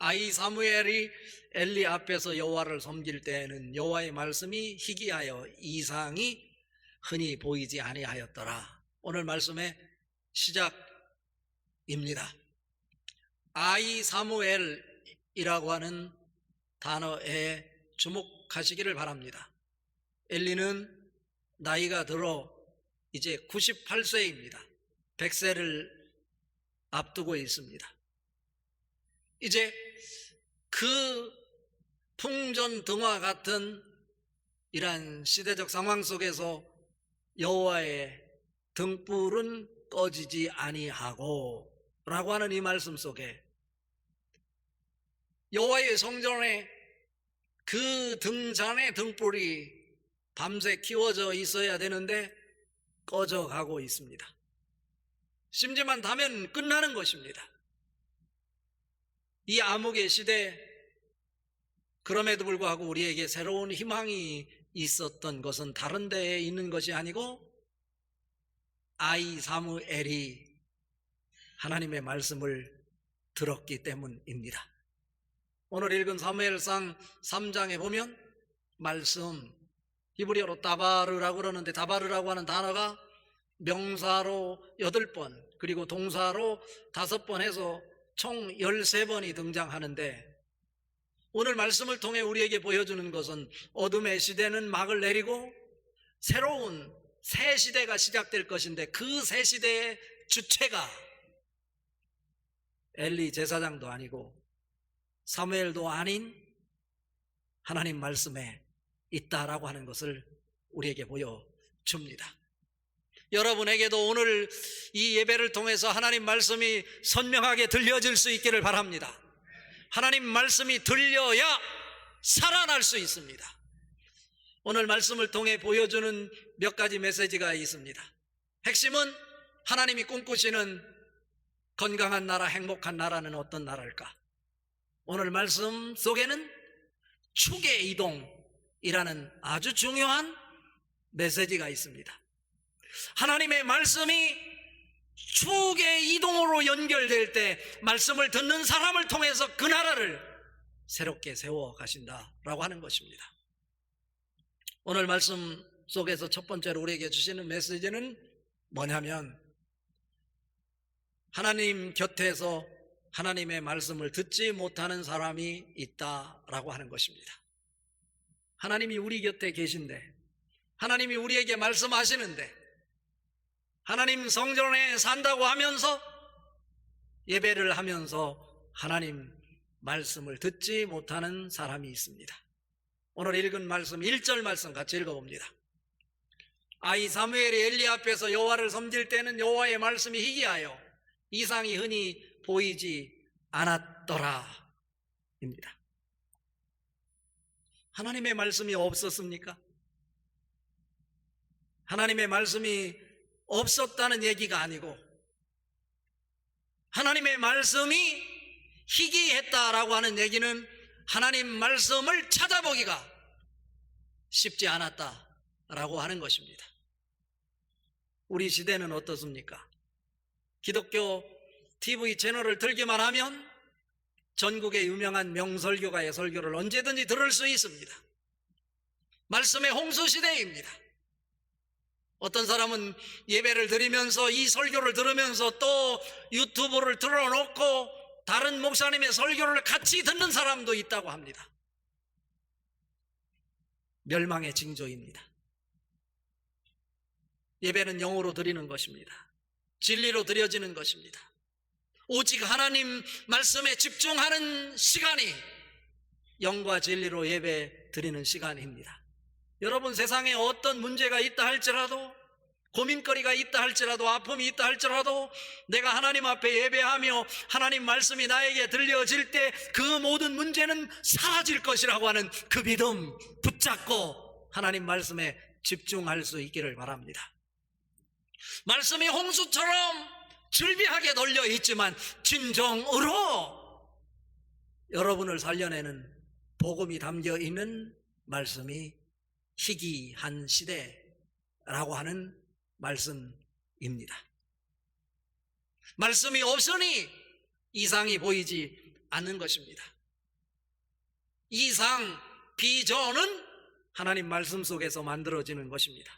아이 사무엘이 엘리 앞에서 여호와를 섬길 때에는 여호와의 말씀이 희귀하여 이상이 흔히 보이지 아니하였더라. 오늘 말씀의 시작입니다. 아이 사무엘이라고 하는 단어에 주목하시기를 바랍니다. 엘리는 나이가 들어 이제 98세입니다. 100세를 앞두고 있습니다. 이제 그 풍전등화 같은 이러한 시대적 상황 속에서 여호와의 등불은 꺼지지 아니하고 라고 하는 이 말씀 속에 여호와의 성전에 그 등잔의 등불이 밤새 키워져 있어야 되는데 꺼져가고 있습니다. 심지만 닿으면 끝나는 것입니다. 이 암흑의 시대, 그럼에도 불구하고 우리에게 새로운 희망이 있었던 것은 다른 데에 있는 것이 아니고 아이 사무엘이 하나님의 말씀을 들었기 때문입니다. 오늘 읽은 사무엘상 3장에 보면 말씀, 히브리어로 다바르라고 그러는데 다바르라고 하는 단어가 명사로 8번 그리고 동사로 5번 해서 총 13번이 등장하는데, 오늘 말씀을 통해 우리에게 보여주는 것은 어둠의 시대는 막을 내리고 새로운 새 시대가 시작될 것인데, 그 새 시대의 주체가 엘리 제사장도 아니고 사무엘도 아닌 하나님 말씀에 있다라고 하는 것을 우리에게 보여줍니다. 여러분에게도 오늘 이 예배를 통해서 하나님 말씀이 선명하게 들려질 수 있기를 바랍니다. 하나님 말씀이 들려야 살아날 수 있습니다. 오늘 말씀을 통해 보여주는 몇 가지 메시지가 있습니다. 핵심은 하나님이 꿈꾸시는 건강한 나라, 행복한 나라는 어떤 나라일까? 오늘 말씀 속에는 축의 이동이라는 아주 중요한 메시지가 있습니다. 하나님의 말씀이 축의 이동으로 연결될 때 말씀을 듣는 사람을 통해서 그 나라를 새롭게 세워 가신다라고 하는 것입니다. 오늘 말씀 속에서 첫 번째로 우리에게 주시는 메시지는 뭐냐면, 하나님 곁에서 하나님의 말씀을 듣지 못하는 사람이 있다라고 하는 것입니다. 하나님이 우리 곁에 계신데, 하나님이 우리에게 말씀하시는데, 하나님 성전에 산다고 하면서 예배를 하면서 하나님 말씀을 듣지 못하는 사람이 있습니다. 오늘 읽은 말씀 1절 말씀 같이 읽어봅니다. 아이 사무엘이 엘리 앞에서 여호와를 섬길 때는 여호와의 말씀이 희귀하여 이상이 흔히 보이지 않았더라 입니다. 하나님의 말씀이 없었습니까? 하나님의 말씀이 없었다는 얘기가 아니고, 하나님의 말씀이 희귀했다라고 하는 얘기는 하나님 말씀을 찾아보기가 쉽지 않았다라고 하는 것입니다. 우리 시대는 어떻습니까? 기독교 TV 채널을 틀기만 하면 전국의 유명한 명설교가의 설교를 언제든지 들을 수 있습니다. 말씀의 홍수 시대입니다. 어떤 사람은 예배를 드리면서 이 설교를 들으면서 또 유튜브를 틀어놓고 다른 목사님의 설교를 같이 듣는 사람도 있다고 합니다. 멸망의 징조입니다. 예배는 영으로 드리는 것입니다. 진리로 드려지는 것입니다. 오직 하나님 말씀에 집중하는 시간이 영과 진리로 예배 드리는 시간입니다. 여러분, 세상에 어떤 문제가 있다 할지라도, 고민거리가 있다 할지라도, 아픔이 있다 할지라도 내가 하나님 앞에 예배하며 하나님 말씀이 나에게 들려질 때 그 모든 문제는 사라질 것이라고 하는 그 믿음 붙잡고 하나님 말씀에 집중할 수 있기를 바랍니다. 말씀이 홍수처럼 즐비하게 널려 있지만 진정으로 여러분을 살려내는 복음이 담겨 있는 말씀이 희귀한 시대라고 하는 말씀입니다. 말씀이 없으니 이상이 보이지 않는 것입니다. 이상, 비전은 하나님 말씀 속에서 만들어지는 것입니다.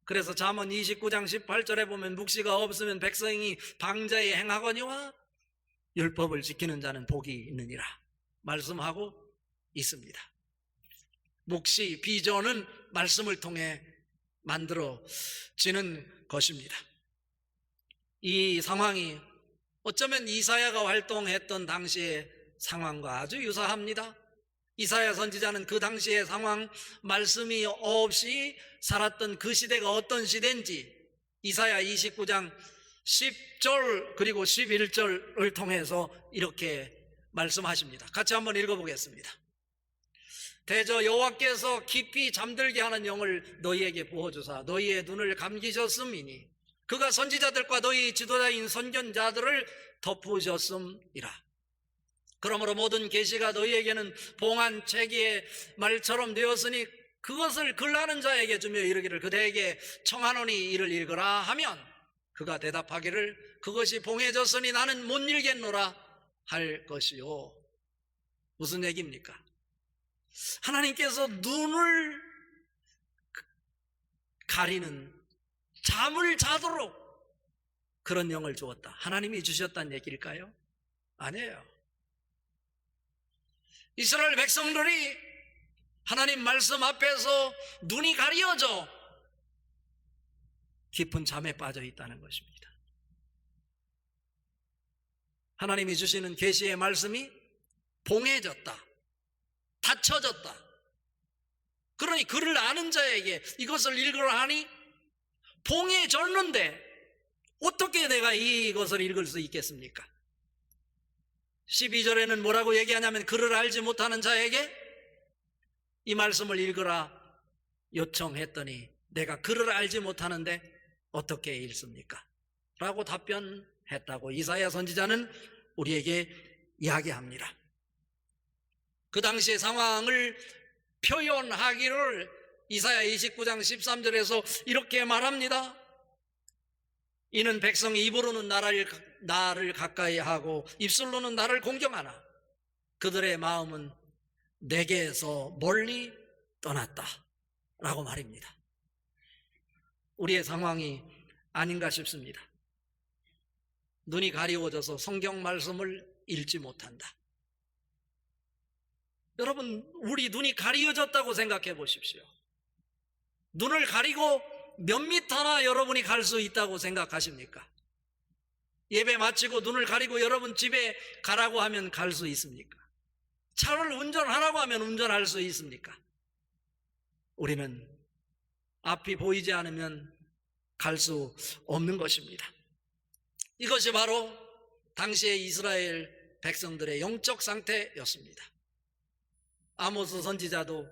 그래서 잠언 29장 18절에 보면 묵시가 없으면 백성이 방자에 행하거니와 율법을 지키는 자는 복이 있느니라 말씀하고 있습니다. 묵시, 비전은 말씀을 통해 만들어지는 것입니다. 이 상황이 어쩌면 이사야가 활동했던 당시의 상황과 아주 유사합니다. 이사야 선지자는 그 당시의 상황, 말씀이 없이 살았던 그 시대가 어떤 시대인지 이사야 29장 10절 그리고 11절을 통해서 이렇게 말씀하십니다. 같이 한번 읽어보겠습니다. 대저 여호와께서 깊이 잠들게 하는 영을 너희에게 부어주사 너희의 눈을 감기셨음이니 그가 선지자들과 너희 지도자인 선견자들을 덮으셨음이라. 그러므로 모든 계시가 너희에게는 봉한 체기의 말처럼 되었으니 그것을 글하는 자에게 주며 이르기를 그대에게 청하노니 이를 읽으라 하면 그가 대답하기를 그것이 봉해졌으니 나는 못 읽겠노라 할 것이요. 무슨 얘기입니까? 하나님께서 눈을 가리는 잠을 자도록 그런 영을 주었다. 하나님이 주셨다는 얘기일까요? 아니에요. 이스라엘 백성들이 하나님 말씀 앞에서 눈이 가려져 깊은 잠에 빠져 있다는 것입니다. 하나님이 주시는 계시의 말씀이 봉해졌다, 닫혀졌다. 그러니 글을 아는 자에게 이것을 읽으라 하니 봉해졌는데 어떻게 내가 이것을 읽을 수 있겠습니까? 12절에는 뭐라고 얘기하냐면 글을 알지 못하는 자에게 이 말씀을 읽으라 요청했더니 내가 글을 알지 못하는데 어떻게 읽습니까? 라고 답변했다고 이사야 선지자는 우리에게 이야기합니다. 그 당시의 상황을 표현하기를 이사야 29장 13절에서 이렇게 말합니다. 이는 백성이 입으로는 나를 가까이 하고 입술로는 나를 공경하나 그들의 마음은 내게서 멀리 떠났다 라고 말입니다. 우리의 상황이 아닌가 싶습니다. 눈이 가리워져서 성경 말씀을 읽지 못한다. 여러분, 우리 눈이 가리워졌다고 생각해 보십시오. 눈을 가리고 몇 미터나 여러분이 갈 수 있다고 생각하십니까? 예배 마치고 눈을 가리고 여러분 집에 가라고 하면 갈 수 있습니까? 차를 운전하라고 하면 운전할 수 있습니까? 우리는 앞이 보이지 않으면 갈 수 없는 것입니다. 이것이 바로 당시의 이스라엘 백성들의 영적 상태였습니다. 아모스 선지자도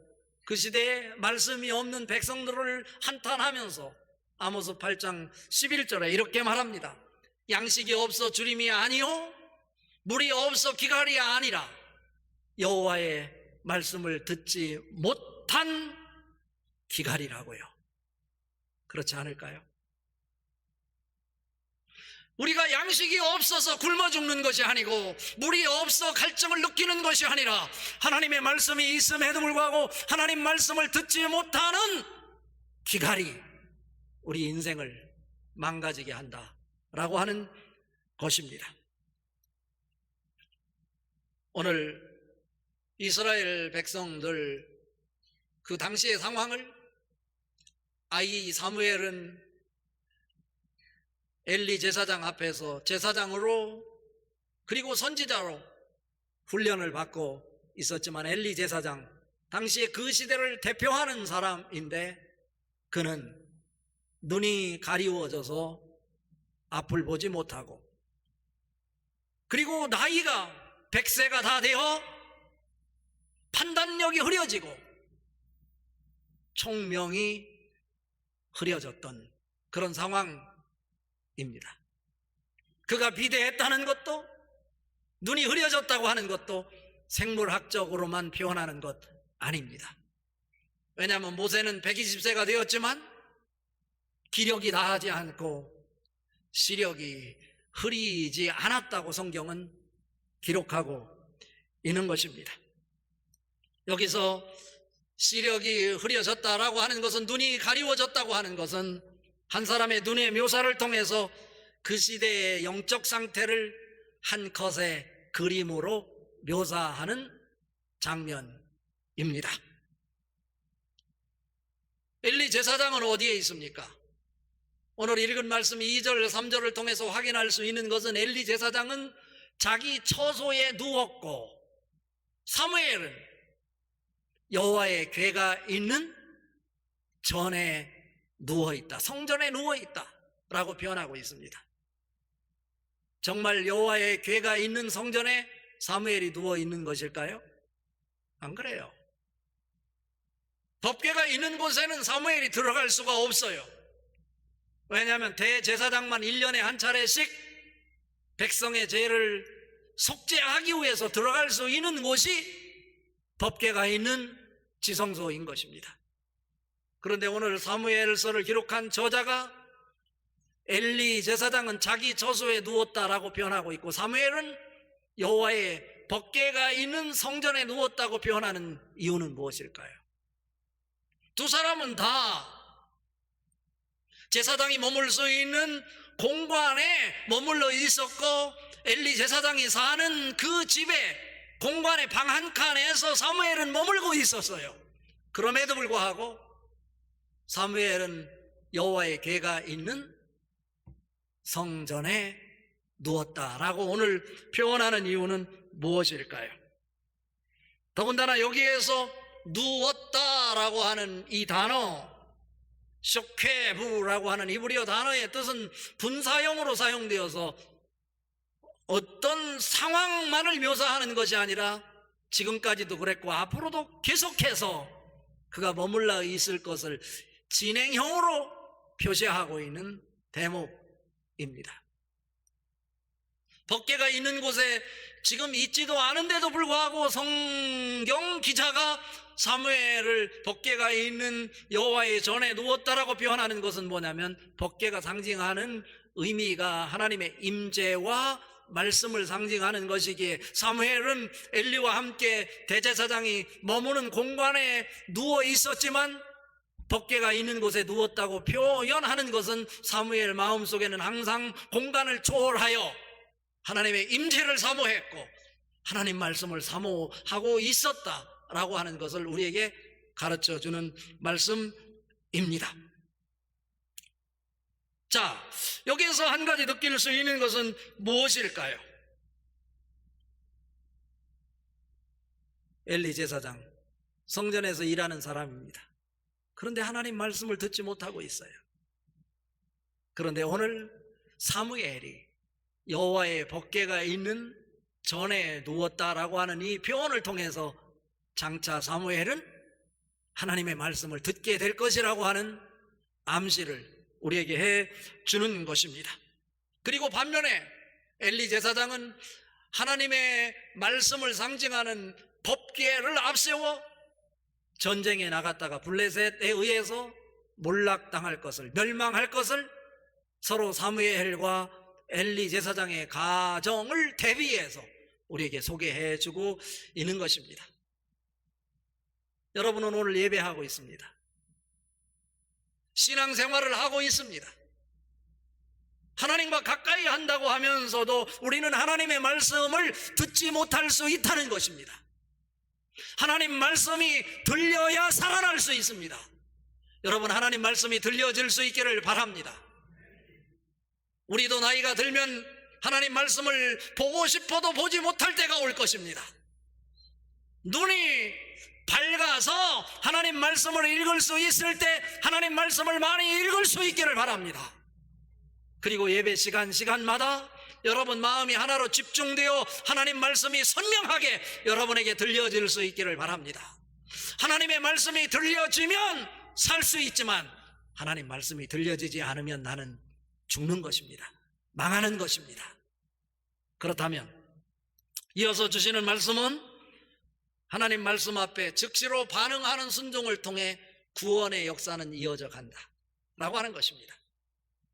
그 시대에 말씀이 없는 백성들을 한탄하면서 아모스 8장 11절에 이렇게 말합니다. 양식이 없어 주림이 아니요 물이 없어 기갈이 아니라 여호와의 말씀을 듣지 못한 기갈이라고요. 그렇지 않을까요? 우리가 양식이 없어서 굶어 죽는 것이 아니고 물이 없어 갈증을 느끼는 것이 아니라 하나님의 말씀이 있음에도 불구하고 하나님 말씀을 듣지 못하는 기갈이 우리 인생을 망가지게 한다라고 하는 것입니다. 오늘 이스라엘 백성들 그 당시의 상황을 아이 사무엘은 엘리 제사장 앞에서 제사장으로 그리고 선지자로 훈련을 받고 있었지만 엘리 제사장 당시에 그 시대를 대표하는 사람인데 그는 눈이 가리워져서 앞을 보지 못하고 그리고 나이가 100세가 다 되어 판단력이 흐려지고 총명이 흐려졌던 그런 상황입니다. 그가 비대했다는 것도 눈이 흐려졌다고 하는 것도 생물학적으로만 표현하는 것 아닙니다. 왜냐하면 모세는 120세가 되었지만 기력이 다하지 않고 시력이 흐리지 않았다고 성경은 기록하고 있는 것입니다. 여기서 시력이 흐려졌다라고 하는 것은, 눈이 가리워졌다고 하는 것은 한 사람의 눈의 묘사를 통해서 그 시대의 영적 상태를 한 컷의 그림으로 묘사하는 장면입니다. 엘리 제사장은 어디에 있습니까? 오늘 읽은 말씀 2절 3절을 통해서 확인할 수 있는 것은 엘리 제사장은 자기 처소에 누웠고, 사무엘은 여호와의 궤가 있는 전에 누워있다, 성전에 누워있다 라고 표현하고 있습니다. 정말 여호와의 궤가 있는 성전에 사무엘이 누워있는 것일까요? 안 그래요. 법궤가 있는 곳에는 사무엘이 들어갈 수가 없어요. 왜냐하면 대제사장만 1년에 한 차례씩 백성의 죄를 속죄하기 위해서 들어갈 수 있는 곳이 법궤가 있는 지성소인 것입니다. 그런데 오늘 사무엘서를 기록한 저자가 엘리 제사장은 자기 처소에 누웠다라고 표현하고 있고, 사무엘은 여호와의 법궤가 있는 성전에 누웠다고 표현하는 이유는 무엇일까요? 두 사람은 다 제사장이 머물 수 있는 공간에 머물러 있었고, 엘리 제사장이 사는 그 집에 공간의 방 한 칸에서 사무엘은 머물고 있었어요. 그럼에도 불구하고 사무엘은 여호와의 궤가 있는 성전에 누웠다라고 오늘 표현하는 이유는 무엇일까요? 더군다나 여기에서 누웠다라고 하는 이 단어, 쇼케부라고 하는 이브리어 단어의 뜻은 분사형으로 사용되어서 어떤 상황만을 묘사하는 것이 아니라 지금까지도 그랬고 앞으로도 계속해서 그가 머물러 있을 것을 진행형으로 표시하고 있는 대목입니다. 법궤가 있는 곳에 지금 있지도 않은데도 불구하고 성경 기자가 사무엘을 법궤가 있는 여호와의 전에 누웠다라고 표현하는 것은 뭐냐면, 법궤가 상징하는 의미가 하나님의 임재와 말씀을 상징하는 것이기에 사무엘은 엘리와 함께 대제사장이 머무는 공간에 누워 있었지만 법궤가 있는 곳에 누웠다고 표현하는 것은 사무엘 마음속에는 항상 공간을 초월하여 하나님의 임재를 사모했고 하나님 말씀을 사모하고 있었다라고 하는 것을 우리에게 가르쳐주는 말씀입니다. 자, 여기에서 한 가지 느낄 수 있는 것은 무엇일까요? 엘리 제사장, 성전에서 일하는 사람입니다. 그런데 하나님 말씀을 듣지 못하고 있어요. 그런데 오늘 사무엘이 여호와의 법궤가 있는 전에 누웠다라고 하는 이 표현을 통해서 장차 사무엘은 하나님의 말씀을 듣게 될 것이라고 하는 암시를 우리에게 해 주는 것입니다. 그리고 반면에 엘리 제사장은 하나님의 말씀을 상징하는 법궤를 앞세워 전쟁에 나갔다가 블레셋에 의해서 몰락당할 것을, 멸망할 것을 서로 사무엘과 엘리 제사장의 가정을 대비해서 우리에게 소개해 주고 있는 것입니다. 여러분은 오늘 예배하고 있습니다. 신앙생활을 하고 있습니다. 하나님과 가까이 한다고 하면서도 우리는 하나님의 말씀을 듣지 못할 수 있다는 것입니다. 하나님 말씀이 들려야 살아날 수 있습니다. 여러분, 하나님 말씀이 들려질 수 있기를 바랍니다. 우리도 나이가 들면 하나님 말씀을 보고 싶어도 보지 못할 때가 올 것입니다. 눈이 밝아서 하나님 말씀을 읽을 수 있을 때 하나님 말씀을 많이 읽을 수 있기를 바랍니다. 그리고 예배 시간마다 여러분 마음이 하나로 집중되어 하나님 말씀이 선명하게 여러분에게 들려질 수 있기를 바랍니다. 하나님의 말씀이 들려지면 살 수 있지만 하나님 말씀이 들려지지 않으면 나는 죽는 것입니다. 망하는 것입니다. 그렇다면 이어서 주시는 말씀은 하나님 말씀 앞에 즉시로 반응하는 순종을 통해 구원의 역사는 이어져 간다 라고 하는 것입니다.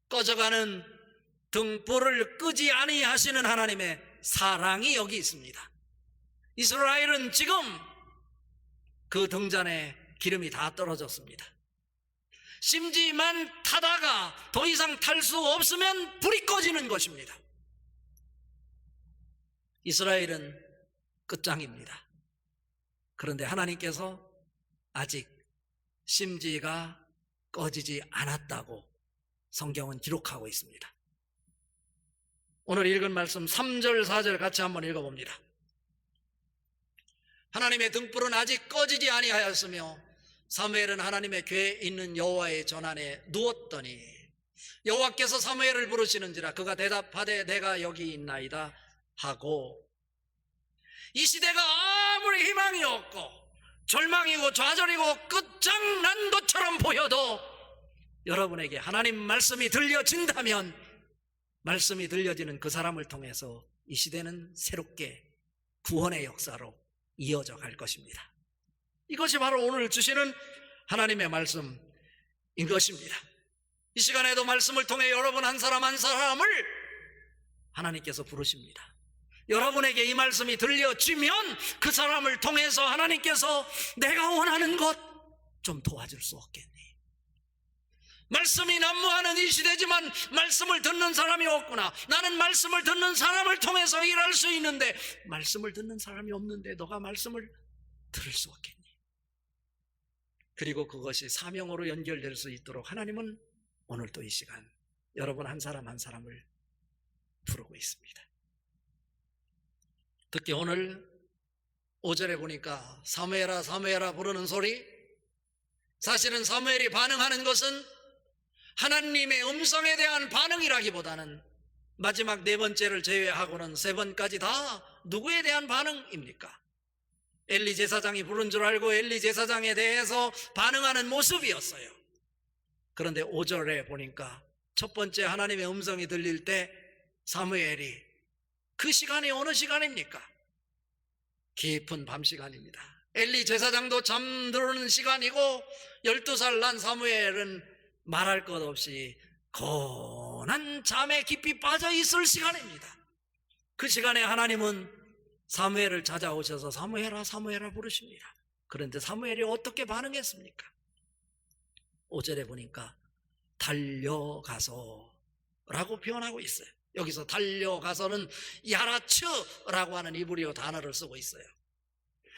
꺼져가는 등불을 끄지 아니하시는 하나님의 사랑이 여기 있습니다. 이스라엘은 지금 그 등잔에 기름이 다 떨어졌습니다. 심지만 타다가 더 이상 탈 수 없으면 불이 꺼지는 것입니다. 이스라엘은 끝장입니다. 그런데 하나님께서 아직 심지가 꺼지지 않았다고 성경은 기록하고 있습니다. 오늘 읽은 말씀 3절 4절 같이 한번 읽어봅니다. 하나님의 등불은 아직 꺼지지 아니하였으며 사무엘은 하나님의 궤에 있는 여호와의 전안에 누웠더니 여호와께서 사무엘을 부르시는지라 그가 대답하되 내가 여기 있나이다 하고, 이 시대가 아무리 희망이 없고 절망이고 좌절이고 끝장난 것처럼 보여도 여러분에게 하나님 말씀이 들려진다면 말씀이 들려지는 그 사람을 통해서 이 시대는 새롭게 구원의 역사로 이어져 갈 것입니다. 이것이 바로 오늘 주시는 하나님의 말씀인 것입니다. 이 시간에도 말씀을 통해 여러분 한 사람 한 사람을 하나님께서 부르십니다. 여러분에게 이 말씀이 들려지면 그 사람을 통해서 하나님께서 내가 원하는 것 좀 도와줄 수 없겠니? 말씀이 난무하는 이 시대지만 말씀을 듣는 사람이 없구나. 나는 말씀을 듣는 사람을 통해서 일할 수 있는데 말씀을 듣는 사람이 없는데 너가 말씀을 들을 수 없겠니? 그리고 그것이 사명으로 연결될 수 있도록 하나님은 오늘도 이 시간 여러분 한 사람 한 사람을 부르고 있습니다. 특히 오늘 5절에 보니까 사무엘아 사무엘아 부르는 소리, 사실은 사무엘이 반응하는 것은 하나님의 음성에 대한 반응이라기보다는 마지막 네 번째를 제외하고는 세 번까지 다 누구에 대한 반응입니까? 엘리 제사장이 부른 줄 알고 엘리 제사장에 대해서 반응하는 모습이었어요. 그런데 5절에 보니까 첫 번째 하나님의 음성이 들릴 때 사무엘이, 그 시간이 어느 시간입니까? 깊은 밤 시간입니다. 엘리 제사장도 잠드는 시간이고 12살 난 사무엘은 말할 것 없이 고난 잠에 깊이 빠져 있을 시간입니다. 그 시간에 하나님은 사무엘을 찾아오셔서 사무엘아 사무엘아 부르십니다. 그런데 사무엘이 어떻게 반응했습니까? 5절에 보니까 달려가서 라고 표현하고 있어요. 여기서 달려가서는 야라츠라고 하는 이브리어 단어를 쓰고 있어요.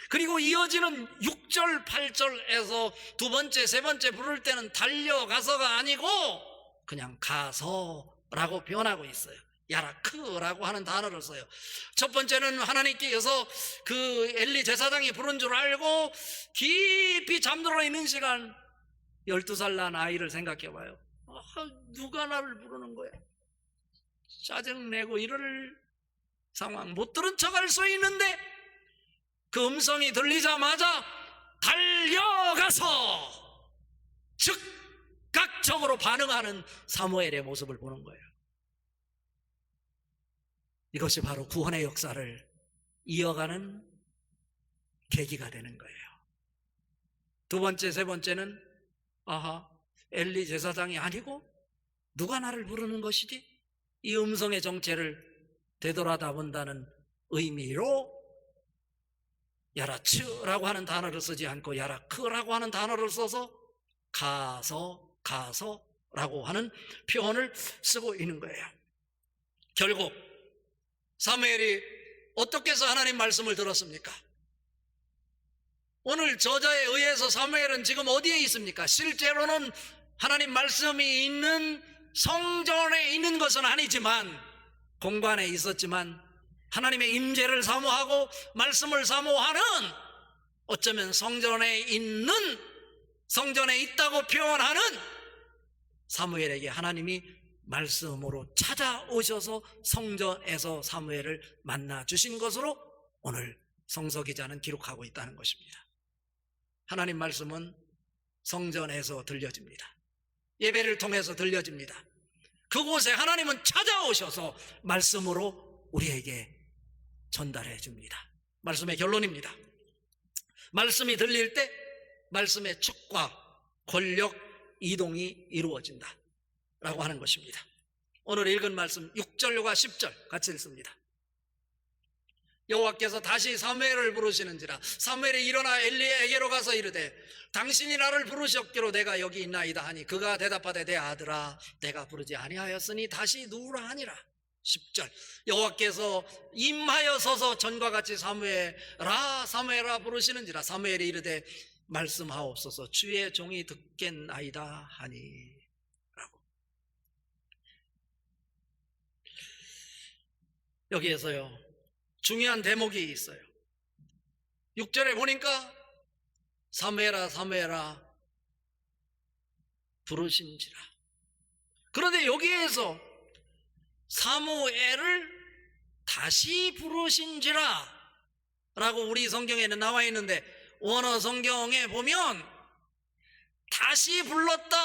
그리고 이어지는 6절 8절에서 두 번째 세 번째 부를 때는 달려가서가 아니고 그냥 가서라고 표현하고 있어요. 야라크라고 하는 단어를 써요. 첫 번째는 하나님께서 그 엘리 제사장이 부른 줄 알고 깊이 잠들어 있는 시간, 12살 난 아이를 생각해 봐요. 누가 나를 부르는 거야? 짜증내고 이럴 상황, 못 들은 척 할 수 있는데 그 음성이 들리자마자 달려가서 즉각적으로 반응하는 사무엘의 모습을 보는 거예요. 이것이 바로 구원의 역사를 이어가는 계기가 되는 거예요. 두 번째, 세 번째는 엘리 제사장이 아니고 누가 나를 부르는 것이지? 이 음성의 정체를 되돌아다 본다는 의미로 야라츠라고 하는 단어를 쓰지 않고 야라크라고 하는 단어를 써서 가서라고 하는 표현을 쓰고 있는 거예요. 결국 사무엘이 어떻게 해서 하나님 말씀을 들었습니까? 오늘 저자에 의해서 사무엘은 지금 어디에 있습니까? 실제로는 하나님 말씀이 있는 성전에 있는 것은 아니지만 공간에 있었지만 하나님의 임재를 사모하고 말씀을 사모하는, 어쩌면 성전에 있다고 표현하는 사무엘에게 하나님이 말씀으로 찾아오셔서 성전에서 사무엘을 만나 주신 것으로 오늘 성서 기자는 기록하고 있다는 것입니다. 하나님 말씀은 성전에서 들려집니다. 예배를 통해서 들려집니다. 그곳에 하나님은 찾아오셔서 말씀으로 우리에게 전달해 줍니다. 말씀의 결론입니다. 말씀이 들릴 때 말씀의 촉과 권력 이동이 이루어진다 라고 하는 것입니다. 오늘 읽은 말씀 6절과 10절 같이 읽습니다. 여호와께서 다시 사무엘을 부르시는지라. 사무엘이 일어나 엘리에게로 가서 이르되 당신이 나를 부르셨기로 내가 여기 있나이다 하니 그가 대답하되 내 아들아 내가 부르지 아니하였으니 다시 누우라 하니라. 10절 여호와께서 임하여 서서 전과 같이 사무엘아 사무엘아 부르시는지라. 사무엘이 이르되 말씀하옵소서 주의 종이 듣겠나이다 하니 라고. 여기에서요 중요한 대목이 있어요. 6절에 보니까 사무엘아 사무엘아 부르신지라. 그런데 여기에서 사무엘을 다시 부르신지라 라고 우리 성경에는 나와 있는데 원어 성경에 보면 다시 불렀다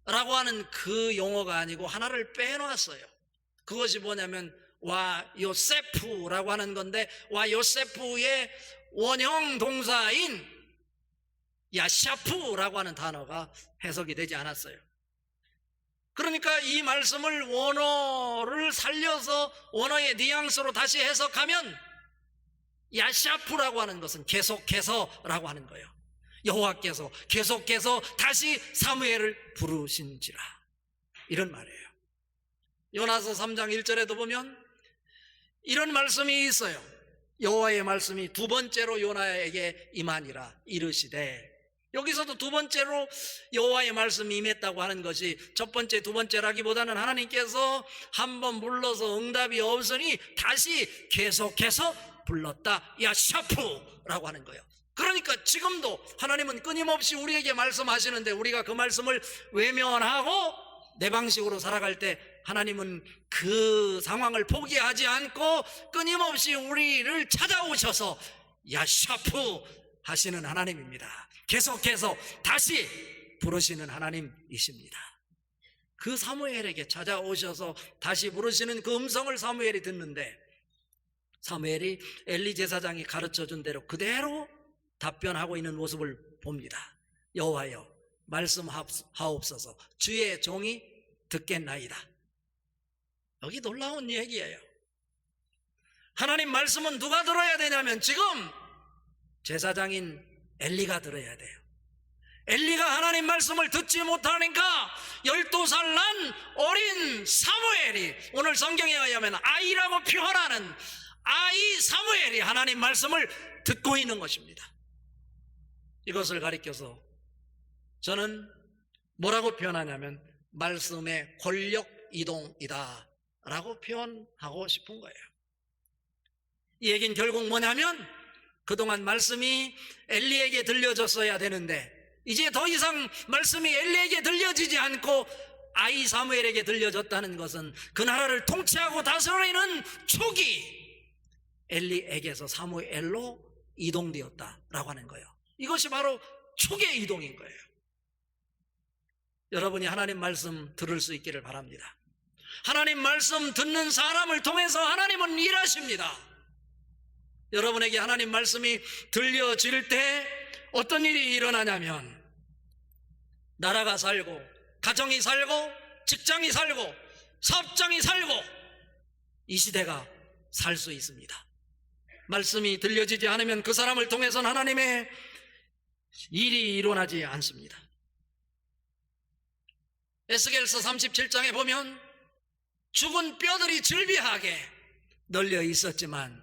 라고 하는 그 용어가 아니고 하나를 빼놨어요. 그것이 뭐냐면 와 요세프라고 하는 건데 와 요세프의 원형 동사인 야샤프라고 하는 단어가 해석이 되지 않았어요. 그러니까 이 말씀을 원어를 살려서 원어의 뉘앙스로 다시 해석하면 야샤프라고 하는 것은 계속해서라고 하는 거예요. 여호와께서 계속해서 다시 사무엘을 부르신지라 이런 말이에요. 요나서 3장 1절에도 보면 이런 말씀이 있어요. 여호와의 말씀이 두 번째로 요나에게 임하니라 이르시되. 여기서도 두 번째로 여호와의 말씀이 임했다고 하는 것이 첫 번째 두 번째라기보다는 하나님께서 한번 불러서 응답이 없으니 다시 계속해서 불렀다 야샤프라고 하는 거예요. 그러니까 지금도 하나님은 끊임없이 우리에게 말씀하시는데 우리가 그 말씀을 외면하고 내 방식으로 살아갈 때 하나님은 그 상황을 포기하지 않고 끊임없이 우리를 찾아오셔서 야샤프 하시는 하나님입니다. 계속해서 다시 부르시는 하나님이십니다. 그 사무엘에게 찾아오셔서 다시 부르시는 그 음성을 사무엘이 듣는데 사무엘이 엘리 제사장이 가르쳐준 대로 그대로 답변하고 있는 모습을 봅니다. 여호와여 말씀하옵소서 주의 종이 듣겠나이다. 여기 놀라운 얘기예요. 하나님 말씀은 누가 들어야 되냐면 지금 제사장인 엘리가 들어야 돼요. 엘리가 하나님 말씀을 듣지 못하니까 12살 난 어린 사무엘이, 오늘 성경에 의하면 아이라고 표현하는 아이 사무엘이 하나님 말씀을 듣고 있는 것입니다. 이것을 가리켜서 저는 뭐라고 표현하냐면 말씀의 권력 이동이다 라고 표현하고 싶은 거예요. 이 얘기는 결국 뭐냐면 그동안 말씀이 엘리에게 들려졌어야 되는데 이제 더 이상 말씀이 엘리에게 들려지지 않고 아이 사무엘에게 들려졌다는 것은 그 나라를 통치하고 다스리는 촉이 엘리에게서 사무엘로 이동되었다라고 하는 거예요. 이것이 바로 촉의 이동인 거예요. 여러분이 하나님 말씀 들을 수 있기를 바랍니다. 하나님 말씀 듣는 사람을 통해서 하나님은 일하십니다. 여러분에게 하나님 말씀이 들려질 때 어떤 일이 일어나냐면 나라가 살고 가정이 살고 직장이 살고 사업장이 살고 이 시대가 살 수 있습니다. 말씀이 들려지지 않으면 그 사람을 통해서는 하나님의 일이 일어나지 않습니다. 에스겔서 37장에 보면 죽은 뼈들이 즐비하게 널려 있었지만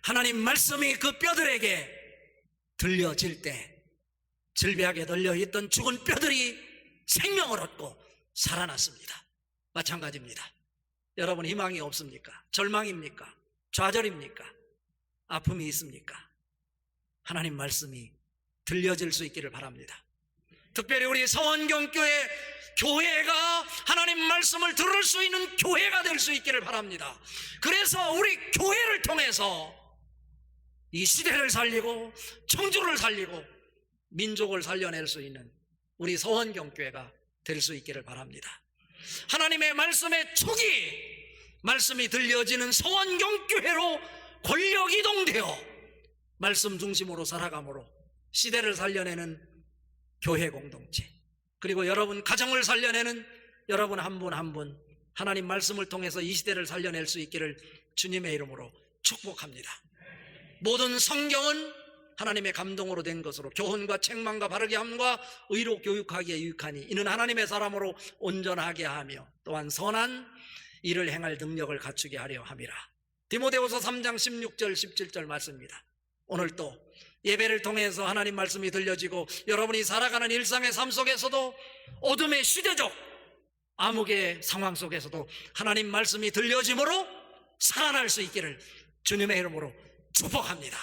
하나님 말씀이 그 뼈들에게 들려질 때 즐비하게 널려있던 죽은 뼈들이 생명을 얻고 살아났습니다. 마찬가지입니다. 여러분 희망이 없습니까? 절망입니까? 좌절입니까? 아픔이 있습니까? 하나님 말씀이 들려질 수 있기를 바랍니다. 특별히 우리 서원경교회 교회가 하나님 말씀을 들을 수 있는 교회가 될 수 있기를 바랍니다. 그래서 우리 교회를 통해서 이 시대를 살리고 청주를 살리고 민족을 살려낼 수 있는 우리 서원경교회가 될 수 있기를 바랍니다. 하나님의 말씀의 촉이 말씀이 들려지는 서원경교회로 권력 이동되어 말씀 중심으로 살아감으로 시대를 살려내는 교회 공동체, 그리고 여러분 가정을 살려내는 여러분 한 분 한 분 하나님 말씀을 통해서 이 시대를 살려낼 수 있기를 주님의 이름으로 축복합니다. 모든 성경은 하나님의 감동으로 된 것으로 교훈과 책망과 바르게 함과 의로 교육하기에 유익하니 이는 하나님의 사람으로 온전하게 하며 또한 선한 일을 행할 능력을 갖추게 하려 함이라. 디모데후서 3장 16절 17절 말씀입니다. 오늘 또 예배를 통해서 하나님 말씀이 들려지고 여러분이 살아가는 일상의 삶 속에서도 어둠의 시대적 암흑의 상황 속에서도 하나님 말씀이 들려짐으로 살아날 수 있기를 주님의 이름으로 축복합니다.